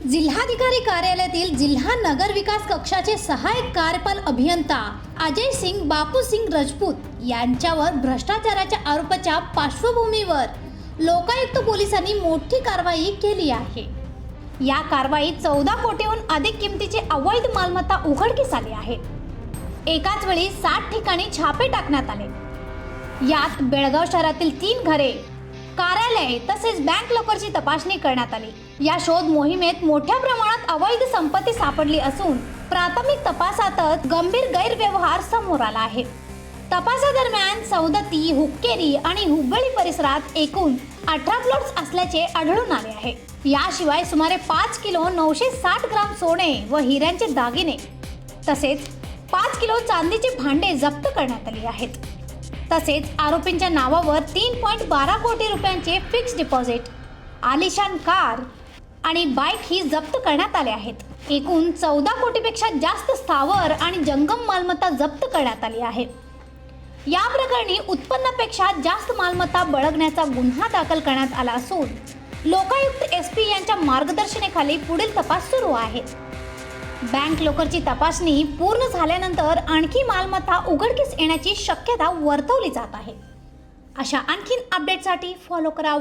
जिल्हाधिकारी कार्यालयातील जिल्हा नगर विकास कक्षाचे सहाय्यक कार्यपाल अभियंता अजय सिंग बापू सिंग राजपूत यांच्यावर भ्रष्टाचाराच्या आरोपाच्या पार्श्वभूमीवर लोकायुक्त पोलिसांनी मोठी कारवाई केली आहे। या कारवाईत 14 कोटीहून अधिक किमतीचे अवैध मालमत्ता उघडकीस आली आहे। एकाच वेळी 60 ठिकाणी छापे टाकण्यात आले। यात बेळगाव शहरातील 3 घरे, कार्यालय तसेच बँक लॉकरची तपासणी करण्यात आली। या शोध मोहिमेत मोठ्या प्रमाणात अवैध संपत्ती सापडली असून प्राथमिक तपासातच गंभीर गैरव्यवहार समोर आला आहे। तपासादरम्यान सौदत्ती, हुक्केरी आणि हुबळी परिसरात एकूण 18 प्लॉट्स असल्याचे आढळून आले आहे। याशिवाय सुमारे 5 किलो 960 ग्राम सोने व हिऱ्यांचे दागिने तसेच 5 किलो चांदीचे भांडे जप्त करण्यात आले आहेत। तसेच आरोपींच्या नावावर 3.12 कोटी रुपयांचे फिक्स डिपॉझिट, आलिशान कार आणि बाईक ही जप्त करण्यात आले आहेत। एकूण 14 कोटीपेक्षा जास्त स्थावर आणि जंगम मालमत्ता जप्त करण्यात आली आहे। या प्रकरणी उत्पन्नापेक्षा जास्त मालमत्ता बळगण्याचा गुन्हा दाखल करण्यात आला असून लोकायुक्त SP यांच्या मार्गदर्शनाखाली पुढील तपास सुरू आहे। बँक लॉकरची तपासणी पूर्ण झाल्यानंतर आणखी मालमत्ता उघडकीस येण्याची शक्यता वर्तवली जात आहे। अशा आणखीन अपडेटसाठी फॉलो करा